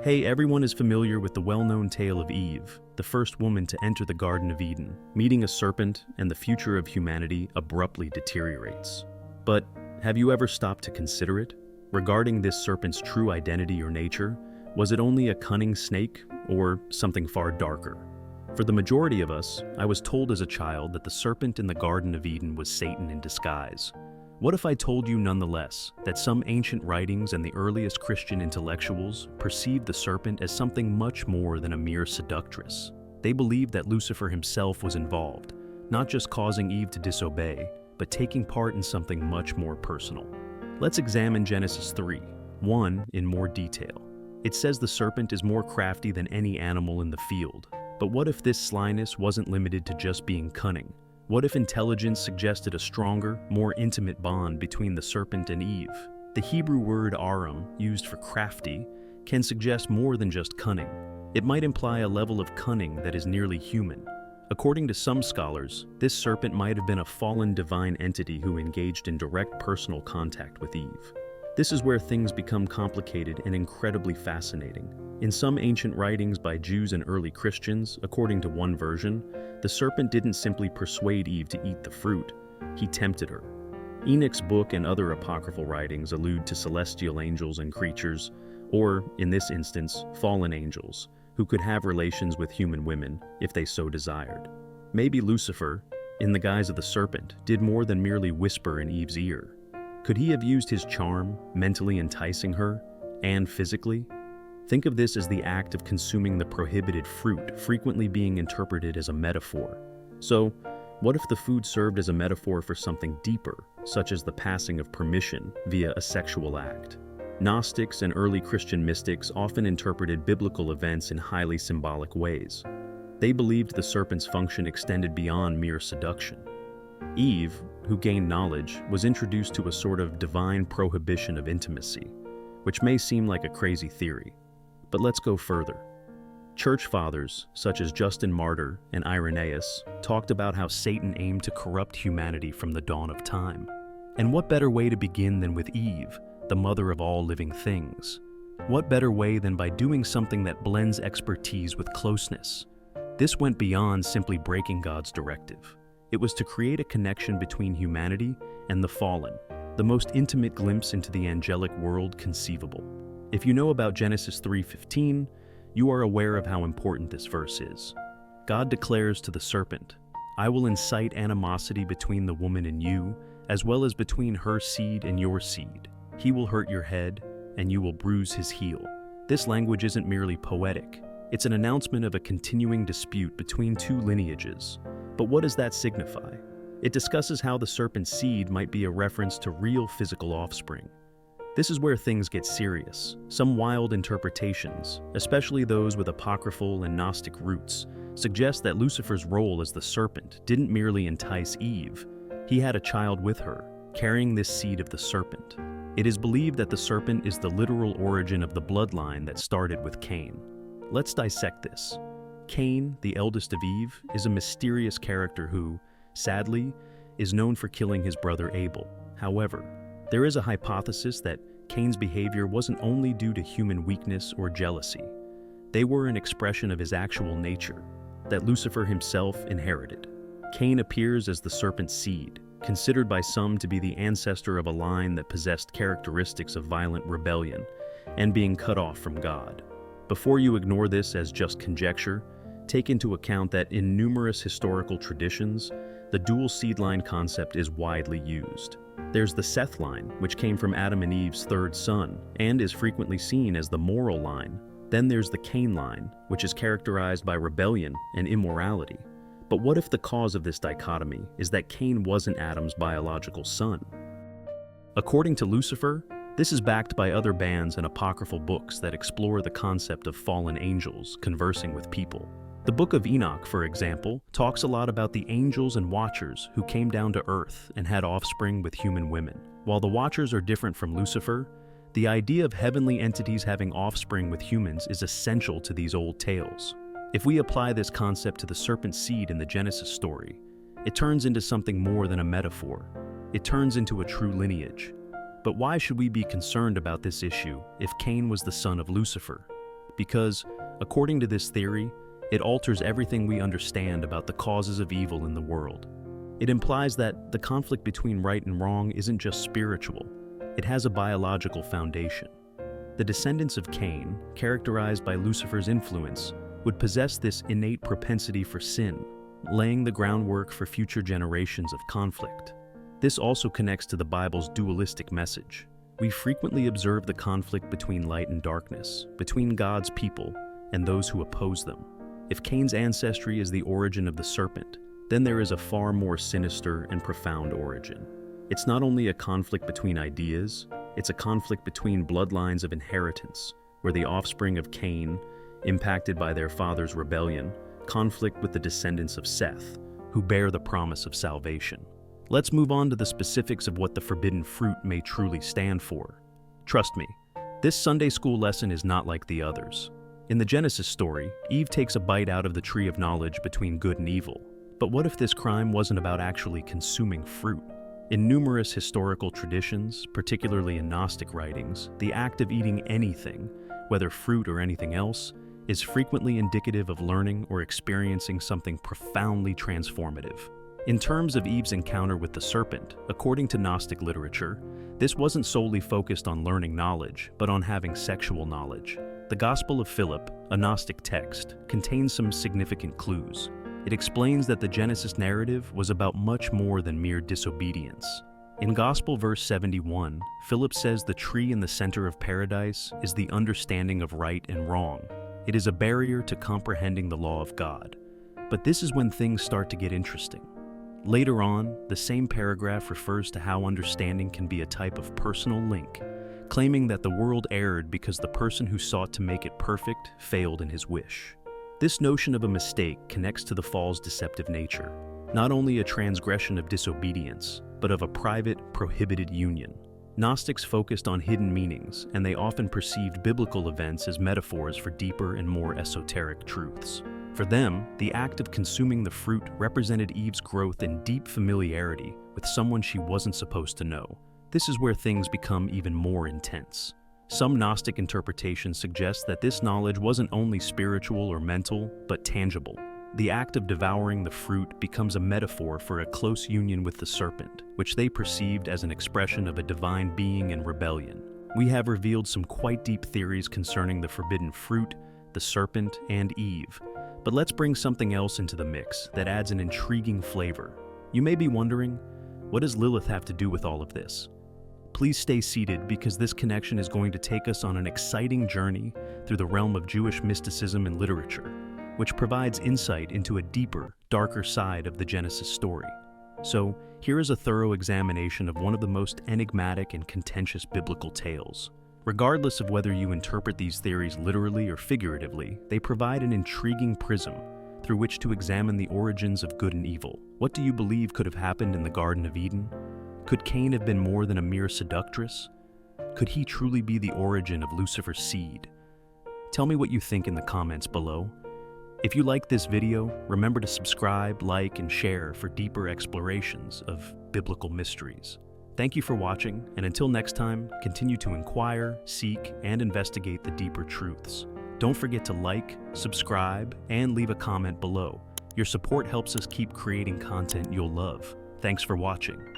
Hey, everyone is familiar with the well-known tale of Eve, the first woman to enter the Garden of Eden, meeting a serpent, and the future of humanity abruptly deteriorates. But have you ever stopped to consider it? Regarding this serpent's true identity or nature, was it only a cunning snake or something far darker? For the majority of us, I was told as a child that the serpent in the Garden of Eden was Satan in disguise. What if I told you nonetheless that some ancient writings and the earliest Christian intellectuals perceived the serpent as something much more than a mere seductress? They believed that Lucifer himself was involved, not just causing Eve to disobey, but taking part in something much more personal. Let's examine Genesis 3:1 in more detail. It says the serpent is more crafty than any animal in the field. But what if this slyness wasn't limited to just being cunning? What if intelligence suggested a stronger, more intimate bond between the serpent and Eve? The Hebrew word aram, used for crafty, can suggest more than just cunning. It might imply a level of cunning that is nearly human. According to some scholars, this serpent might have been a fallen divine entity who engaged in direct personal contact with Eve. This is where things become complicated and incredibly fascinating. In some ancient writings by Jews and early Christians, according to one version, the serpent didn't simply persuade Eve to eat the fruit, he tempted her. Enoch's book and other apocryphal writings allude to celestial angels and creatures, or, in this instance, fallen angels, who could have relations with human women if they so desired. Maybe Lucifer, in the guise of the serpent, did more than merely whisper in Eve's ear. Could he have used his charm, mentally enticing her, and physically? Think of this as the act of consuming the prohibited fruit, frequently being interpreted as a metaphor. So, what if the food served as a metaphor for something deeper, such as the passing of permission via a sexual act? Gnostics and early Christian mystics often interpreted biblical events in highly symbolic ways. They believed the serpent's function extended beyond mere seduction. Eve, who gained knowledge, was introduced to a sort of divine prohibition of intimacy, which may seem like a crazy theory. But let's go further. Church fathers, such as Justin Martyr and Irenaeus, talked about how Satan aimed to corrupt humanity from the dawn of time. And what better way to begin than with Eve, the mother of all living things? What better way than by doing something that blends expertise with closeness? This went beyond simply breaking God's directive. It was to create a connection between humanity and the fallen, the most intimate glimpse into the angelic world conceivable. If you know about Genesis 3:15, you are aware of how important this verse is. God declares to the serpent, "I will incite animosity between the woman and you, as well as between her seed and your seed. He will hurt your head, and you will bruise his heel." This language isn't merely poetic. It's an announcement of a continuing dispute between two lineages. But what does that signify? It discusses how the serpent's seed might be a reference to real physical offspring. This is where things get serious. Some wild interpretations, especially those with apocryphal and Gnostic roots, suggest that Lucifer's role as the serpent didn't merely entice Eve. He had a child with her, carrying this seed of the serpent. It is believed that the serpent is the literal origin of the bloodline that started with Cain. Let's dissect this. Cain, the eldest of Eve, is a mysterious character who, sadly, is known for killing his brother Abel. However, there is a hypothesis that Cain's behavior wasn't only due to human weakness or jealousy. They were an expression of his actual nature, that Lucifer himself inherited. Cain appears as the serpent's seed, considered by some to be the ancestor of a line that possessed characteristics of violent rebellion and being cut off from God. Before you ignore this as just conjecture, take into account that in numerous historical traditions, the dual seed line concept is widely used. There's the Seth line, which came from Adam and Eve's third son, and is frequently seen as the moral line. Then there's the Cain line, which is characterized by rebellion and immorality. But what if the cause of this dichotomy is that Cain wasn't Adam's biological son? According to Lucifer, this is backed by other bands and apocryphal books that explore the concept of fallen angels conversing with people. The Book of Enoch, for example, talks a lot about the angels and watchers who came down to earth and had offspring with human women. While the watchers are different from Lucifer, the idea of heavenly entities having offspring with humans is essential to these old tales. If we apply this concept to the serpent seed in the Genesis story, it turns into something more than a metaphor. It turns into a true lineage. But why should we be concerned about this issue if Cain was the son of Lucifer? because, according to this theory, it alters everything we understand about the causes of evil in the world. It implies that the conflict between right and wrong isn't just spiritual, it has a biological foundation. The descendants of Cain, characterized by Lucifer's influence, would possess this innate propensity for sin, laying the groundwork for future generations of conflict. This also connects to the Bible's dualistic message. We frequently observe the conflict between light and darkness, between God's people and those who oppose them. If Cain's ancestry is the origin of the serpent, then there is a far more sinister and profound origin. It's not only a conflict between ideas, it's a conflict between bloodlines of inheritance, where the offspring of Cain, impacted by their father's rebellion, conflict with the descendants of Seth, who bear the promise of salvation. Let's move on to the specifics of what the forbidden fruit may truly stand for. Trust me, this Sunday school lesson is not like the others. In the Genesis story, Eve takes a bite out of the tree of knowledge between good and evil. But what if this crime wasn't about actually consuming fruit? In numerous historical traditions, particularly in Gnostic writings, the act of eating anything, whether fruit or anything else, is frequently indicative of learning or experiencing something profoundly transformative. In terms of Eve's encounter with the serpent, according to Gnostic literature, this wasn't solely focused on learning knowledge, but on having sexual knowledge. The Gospel of Philip, a Gnostic text, contains some significant clues. It explains that the Genesis narrative was about much more than mere disobedience. In Gospel verse 71, Philip says the tree in the center of paradise is the understanding of right and wrong. It is a barrier to comprehending the law of God. But this is when things start to get interesting. Later on, the same paragraph refers to how understanding can be a type of personal link, claiming that the world erred because the person who sought to make it perfect failed in his wish. This notion of a mistake connects to the fall's deceptive nature, not only a transgression of disobedience, but of a private, prohibited union. Gnostics focused on hidden meanings, and they often perceived biblical events as metaphors for deeper and more esoteric truths. For them, the act of consuming the fruit represented Eve's growth in deep familiarity with someone she wasn't supposed to know. This is where things become even more intense. Some Gnostic interpretations suggest that this knowledge wasn't only spiritual or mental, but tangible. The act of devouring the fruit becomes a metaphor for a close union with the serpent, which they perceived as an expression of a divine being in rebellion. We have revealed some quite deep theories concerning the forbidden fruit, the serpent, and Eve. But let's bring something else into the mix that adds an intriguing flavor. You may be wondering, what does Lilith have to do with all of this? Please stay seated because this connection is going to take us on an exciting journey through the realm of Jewish mysticism and literature, which provides insight into a deeper, darker side of the Genesis story. So, here is a thorough examination of one of the most enigmatic and contentious biblical tales. Regardless of whether you interpret these theories literally or figuratively, they provide an intriguing prism through which to examine the origins of good and evil. What do you believe could have happened in the Garden of Eden? Could Cain have been more than a mere seductress? Could he truly be the origin of Lucifer's seed? Tell me what you think in the comments below. If you like this video, remember to subscribe, like, and share for deeper explorations of biblical mysteries. Thank you for watching, and until next time, continue to inquire, seek, and investigate the deeper truths. Don't forget to like, subscribe, and leave a comment below. Your support helps us keep creating content you'll love. Thanks for watching.